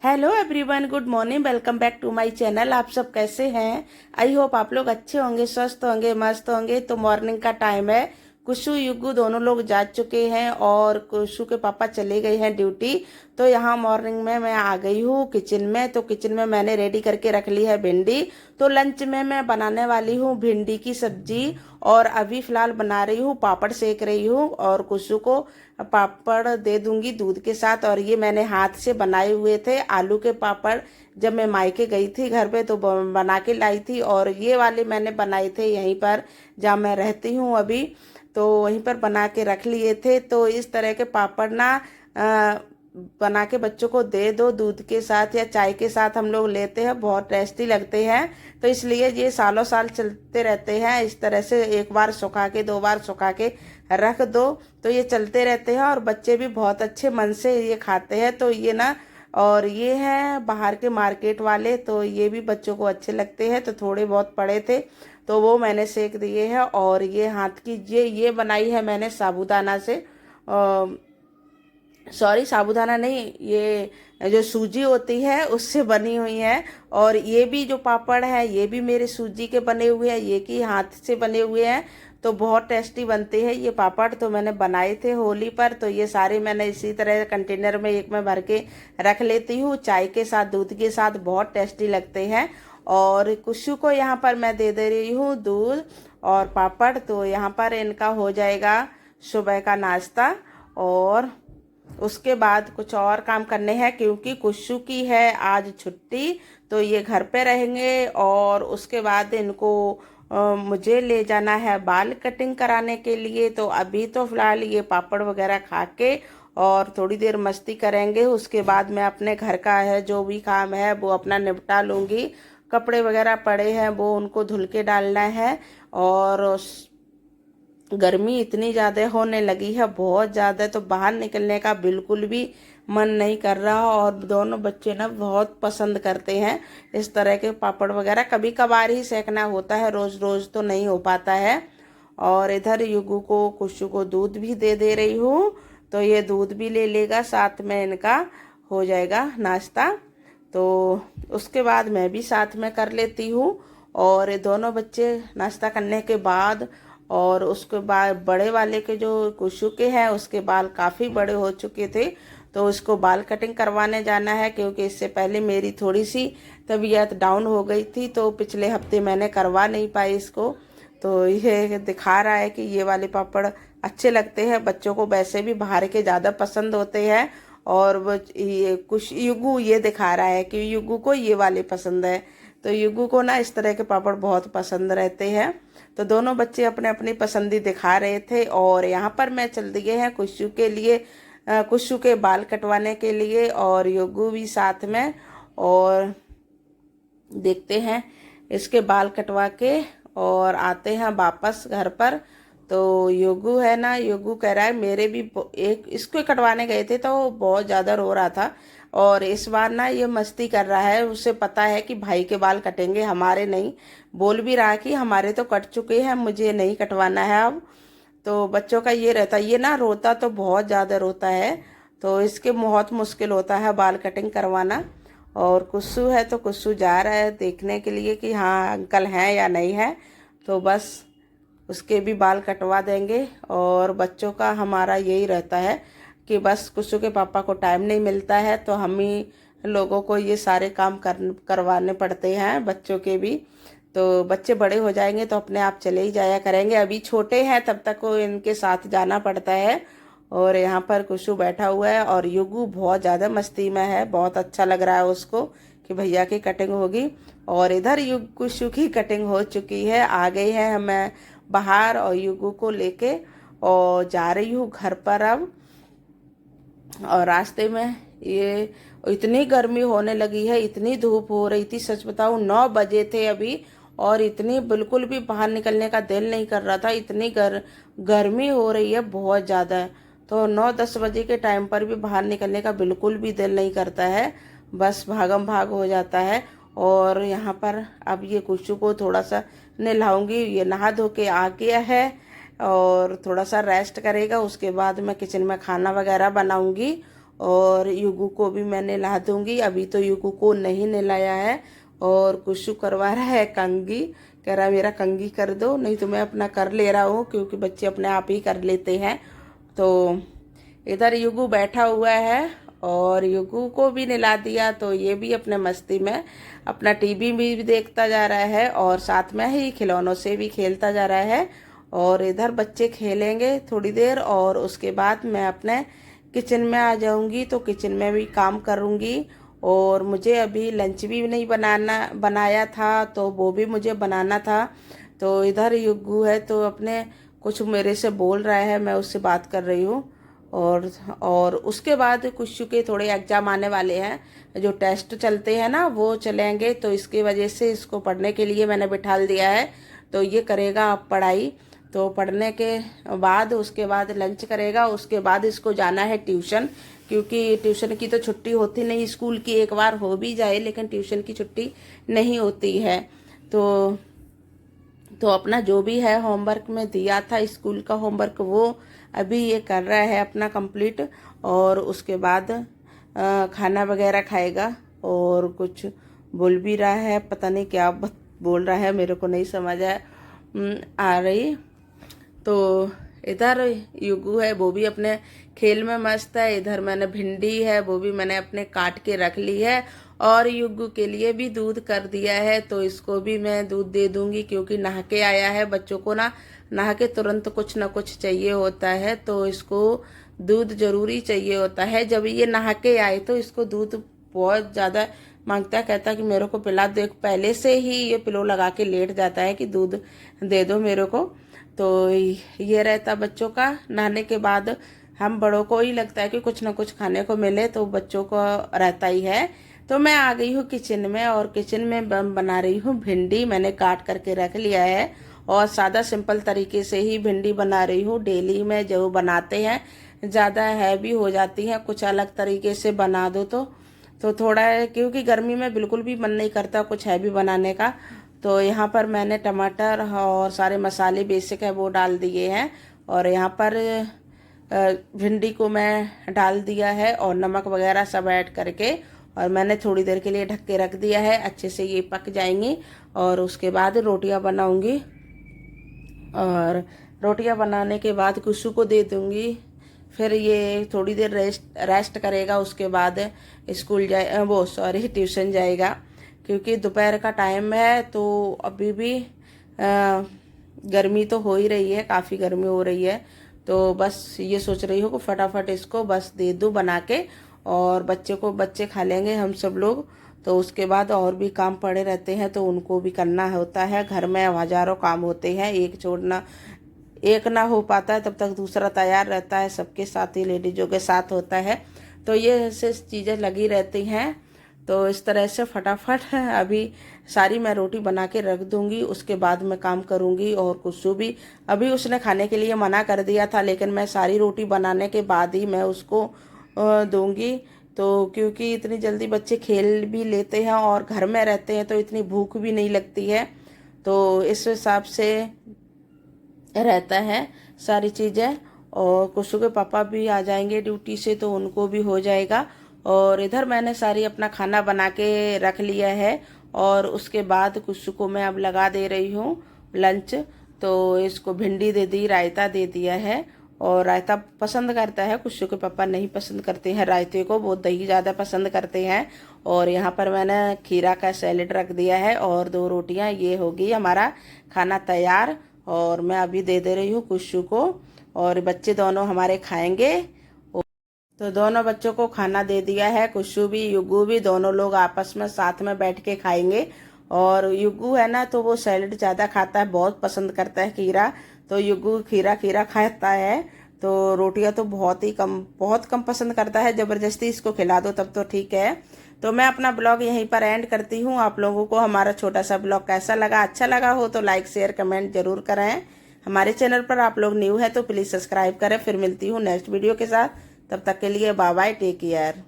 Hello everyone, good morning. Welcome back to my channel. आप सब कैसे हैं? आई होप आप लोग अच्छे होंगे, स्वस्थ होंगे, मस्त होंगे। तो मॉर्निंग का टाइम है। कुशु युगू दोनों लोग जा चुके हैं और कुशु के पापा चले गए हैं ड्यूटी। तो यहाँ मॉर्निंग में मैं आ गई हूँ किचन में। तो किचन में मैंने रेडी करके रख ली है भिंडी। तो लंच में मैं बनाने वाली हूँ भिंडी की सब्जी। और अभी फिलहाल बना रही हूँ, पापड़ सेक रही हूँ और कुशु को पापड़ दे दूंगी दूध के साथ। और ये मैंने हाथ से बनाए हुए थे आलू के पापड़। जब मैं मायके गई थी घर पे तो बना के लाई थी। और ये वाले मैंने बनाए थे यहीं पर जहाँ मैं रहती हूँ अभी। तो वहीं पर बना के रख लिए थे। तो इस तरह के पापड़ ना बना के बच्चों को दे दो दूध के साथ या चाय के साथ, हम लोग लेते हैं, बहुत टेस्टी लगते हैं। तो इसलिए ये सालों साल चलते रहते हैं। इस तरह से एक बार सुखा के, दो बार सुखा के रख दो तो ये चलते रहते हैं और बच्चे भी बहुत अच्छे मन से ये खाते हैं। तो ये ना, और ये हैं बाहर के मार्केट वाले, तो ये भी बच्चों को अच्छे लगते हैं। तो थोड़े बहुत पड़े थे तो वो मैंने सेक दिए हैं। और ये हाथ की ये बनाई है मैंने साबूदाना से, सॉरी साबूदाना नहीं, ये जो सूजी होती है उससे बनी हुई है। और ये भी जो पापड़ है ये भी मेरे सूजी के बने हुए हैं, ये की हाथ से बने हुए हैं। तो बहुत टेस्टी बनते हैं ये पापड़। तो मैंने बनाए थे होली पर। तो ये सारे मैंने इसी तरह कंटेनर में एक में भर के रख लेती हूँ, चाय के साथ, दूध के साथ बहुत टेस्टी लगते हैं। और कुशु को यहाँ पर मैं दे दे रही हूँ दूध और पापड़। तो यहाँ पर इनका हो जाएगा सुबह का नाश्ता। और उसके बाद कुछ और काम करने हैं क्योंकि कुशु की है आज छुट्टी। तो ये घर पे रहेंगे और उसके बाद इनको मुझे ले जाना है बाल कटिंग कराने के लिए। तो अभी तो फिलहाल ये पापड़ वगैरह खा के और थोड़ी देर मस्ती करेंगे। उसके बाद मैं अपने घर का है जो भी काम है वो अपना निपटा लूँगी। कपड़े वगैरह पड़े हैं वो उनको धुल के डालना है। और गर्मी इतनी ज़्यादा होने लगी है, बहुत ज़्यादा, तो बाहर निकलने का बिल्कुल भी मन नहीं कर रहा। और दोनों बच्चे ना बहुत पसंद करते हैं इस तरह के पापड़ वगैरह। कभी कभार ही सेकना होता है, रोज़ रोज़ तो नहीं हो पाता है। और इधर युगू को, कुशु को दूध भी दे दे रही हूँ। तो ये दूध भी ले लेगा, साथ में इनका हो जाएगा नाश्ता। तो उसके बाद मैं भी साथ में कर लेती हूँ। और ये दोनों बच्चे नाश्ता करने के बाद, और उसके बाद बड़े वाले के जो कुशु के हैं उसके बाल काफ़ी बड़े हो चुके थे। तो उसको बाल कटिंग करवाने जाना है क्योंकि इससे पहले मेरी थोड़ी सी तबीयत डाउन हो गई थी। तो पिछले हफ्ते मैंने करवा नहीं पाई इसको। तो ये दिखा रहा है कि ये वाले पापड़ अच्छे लगते हैं बच्चों को, वैसे भी बाहर के ज़्यादा पसंद होते हैं। और वो ये कुछ युगू ये दिखा रहा है कि युगू को ये वाले पसंद है। तो युगू को ना इस तरह के पापड़ बहुत पसंद रहते हैं। तो दोनों बच्चे अपने अपनी पसंदी दिखा रहे थे। और यहाँ पर मैं चल दिए हैं कुशु के लिए, कुशु के बाल कटवाने के लिए, और युगू भी साथ में। और देखते हैं इसके बाल कटवा के और आते हैं वापस घर पर। तो योगू है ना, योगू कह रहा है मेरे भी एक, इसको कटवाने गए थे तो वो बहुत ज़्यादा रो रहा था। और इस बार ना ये मस्ती कर रहा है, उसे पता है कि भाई के बाल कटेंगे, हमारे नहीं। बोल भी रहा है कि हमारे तो कट चुके हैं, मुझे नहीं कटवाना है अब। तो बच्चों का ये रहता है, ये ना रोता तो बहुत ज़्यादा रोता है। तो इसके बहुत मुश्किल होता है बाल कटिंग करवाना। और कुस्सू है तो कुस्सू जा रहा है देखने के लिए कि हाँ अंकल हैं या नहीं है। तो बस उसके भी बाल कटवा देंगे। और बच्चों का हमारा यही रहता है कि बस कुस्सू के पापा को टाइम नहीं मिलता है तो हम ही लोगों को ये सारे काम करवाने पड़ते हैं बच्चों के भी। तो बच्चे बड़े हो जाएंगे तो अपने आप चले ही जाया करेंगे, अभी छोटे हैं तब तक को इनके साथ जाना पड़ता है। और यहाँ पर कुशु बैठा हुआ है और युगू बहुत ज़्यादा मस्ती में है, बहुत अच्छा लग रहा है उसको कि भैया की कटिंग होगी। और इधर कुशु की कटिंग हो चुकी है, आ गई है मैं बाहर और युगू को लेके और जा रही हूँ घर पर अब। और रास्ते में ये इतनी गर्मी होने लगी है, इतनी धूप हो रही थी, सच बताऊँ 9 बजे थे अभी। और इतनी बिल्कुल भी बाहर निकलने का दिल नहीं कर रहा था, इतनी गर्मी हो रही है बहुत ज़्यादा। तो 9-10 बजे के टाइम पर भी बाहर निकलने का बिल्कुल भी दिल नहीं करता है, बस भागम भाग हो जाता है। और यहाँ पर अब ये कुशु को थोड़ा सा नहलाऊंगी, ये नहा धो के आ गया है और थोड़ा सा रेस्ट करेगा। उसके बाद मैं किचन में खाना वगैरह बनाऊंगी और युगू को भी मैं नहला दूंगी। अभी तो युगू को नहीं नहलाया है और कुशु करवा रहा है कंघी, कह रहा है मेरा कंघी कर दो, नहीं तो मैं अपना कर ले रहा हूँ क्योंकि बच्चे अपने आप ही कर लेते हैं। तो इधर युगू बैठा हुआ है और युगू को भी नहला दिया, तो ये भी अपने मस्ती में अपना टीवी भी देखता जा रहा है और साथ में ही खिलौनों से भी खेलता जा रहा है। और इधर बच्चे खेलेंगे थोड़ी देर और उसके बाद मैं अपने किचन में आ जाऊंगी, तो किचन में भी काम करूंगी। और मुझे अभी लंच भी नहीं बनाया था, तो वो भी मुझे बनाना था। तो इधर युगू है तो अपने कुछ मेरे से बोल रहा है, मैं उससे बात कर रही हूँ। और उसके बाद कुछ के थोड़े एग्जाम आने वाले हैं, जो टेस्ट चलते हैं ना वो चलेंगे, तो इसकी वजह से इसको पढ़ने के लिए मैंने बिठा दिया है। तो ये करेगा अब पढ़ाई, तो पढ़ने के बाद उसके बाद लंच करेगा, उसके बाद इसको जाना है ट्यूशन, क्योंकि ट्यूशन की तो छुट्टी होती नहीं, स्कूल की एक बार हो भी जाए लेकिन ट्यूशन की छुट्टी नहीं होती है। तो अपना जो भी है होमवर्क में दिया था स्कूल का होमवर्क, वो अभी ये कर रहा है अपना कंप्लीट। और उसके बाद खाना वगैरह खाएगा और कुछ बोल भी रहा है, पता नहीं क्या बोल रहा है, मेरे को नहीं समझ आ रही। तो इधर युगू है वो भी अपने खेल में मस्त है। इधर मैंने भिंडी है वो भी मैंने अपने काट के रख ली है और युगू के लिए भी दूध कर दिया है, तो इसको भी मैं दूध दे दूंगी क्योंकि नहा के आया है। बच्चों को ना नहा के तुरंत कुछ ना कुछ चाहिए होता है, तो इसको दूध जरूरी चाहिए होता है। जब ये नहा के आए तो इसको दूध बहुत ज़्यादा मांगता है, कहता है कि मेरे को पिला दो। पहले से ही ये पिलो लगा के लेट जाता है कि दूध दे दो मेरे को। तो ये रहता बच्चों का। नहाने के बाद हम बड़ों को ही लगता है कि कुछ ना कुछ खाने को मिले, तो बच्चों को रहता ही है। तो मैं आ गई हूँ किचन में और किचन में बना रही हूँ भिंडी। मैंने काट करके रख लिया है और सादा सिंपल तरीके से ही भिंडी बना रही हूँ। डेली में जो बनाते हैं ज़्यादा हैवी हो जाती है, कुछ अलग तरीके से बना दो तो थोड़ा है, क्योंकि गर्मी में बिल्कुल भी मन नहीं करता कुछ हैवी बनाने का। तो यहाँ पर मैंने टमाटर और सारे मसाले बेसिक है वो डाल दिए हैं और यहाँ पर भिंडी को मैं डाल दिया है और नमक वगैरह सब ऐड करके, और मैंने थोड़ी देर के लिए ढक के रख दिया है। अच्छे से ये पक जाएंगी और उसके बाद रोटियां बनाऊंगी और रोटियां बनाने के बाद कुशु को दे दूंगी। फिर ये थोड़ी देर रेस्ट करेगा, उसके बाद स्कूल ट्यूशन जाएगा, क्योंकि दोपहर का टाइम है। तो अभी भी गर्मी तो हो ही रही है, काफ़ी गर्मी हो रही है। तो बस ये सोच रही हूँ कि फटाफट इसको बस दे दूँ बना के और बच्चे खा लेंगे हम सब लोग। तो उसके बाद और भी काम पड़े रहते हैं तो उनको भी करना होता है। घर में हजारों काम होते हैं, एक ना हो पाता है तब तक दूसरा तैयार रहता है, सबके साथ ही लेडीजों के साथ होता है। तो ये ऐसे चीज़ें लगी रहती हैं। तो इस तरह से फटाफट अभी सारी मैं रोटी बना के रख दूंगी, उसके बाद मैं काम करूंगी। और कुशु भी अभी उसने खाने के लिए मना कर दिया था, लेकिन मैं सारी रोटी बनाने के बाद ही मैं उसको दूंगी। तो क्योंकि इतनी जल्दी बच्चे खेल भी लेते हैं और घर में रहते हैं तो इतनी भूख भी नहीं लगती है, तो इस हिसाब से रहता है सारी चीज़ें। और कुशु के पापा भी आ जाएंगे ड्यूटी से तो उनको भी हो जाएगा। और इधर मैंने सारी अपना खाना बना के रख लिया है और उसके बाद कुशु को मैं अब लगा दे रही हूँ लंच। तो इसको भिंडी दे दी, रायता दे दिया है और रायता पसंद करता है। कुशु के पापा नहीं पसंद करते हैं रायते को, वो दही ज़्यादा पसंद करते हैं। और यहाँ पर मैंने खीरा का सैलेड रख दिया है और 2 रोटियाँ, ये होगी हमारा खाना तैयार। और मैं अभी दे रही हूँ कुशु को और बच्चे दोनों हमारे खाएंगे। तो दोनों बच्चों को खाना दे दिया है, कुशु भी युगू भी, दोनों लोग आपस में साथ में बैठ के खाएंगे। और युगू है ना तो वो सैलेड ज़्यादा खाता है, बहुत पसंद करता है खीरा, तो युगू खीरा खाता है। तो रोटियां तो बहुत कम पसंद करता है, ज़बरदस्ती इसको खिला दो तब तो ठीक है। तो मैं अपना ब्लॉग यहीं पर एंड करती हूँ। आप लोगों को हमारा छोटा सा ब्लॉग कैसा लगा, अच्छा लगा हो तो लाइक शेयर कमेंट जरूर करें। हमारे चैनल पर आप लोग न्यू है तो प्लीज़ सब्सक्राइब करें। फिर मिलती हूँ नेक्स्ट वीडियो के साथ, तब तक के लिए बाय बाय, टेक केयर।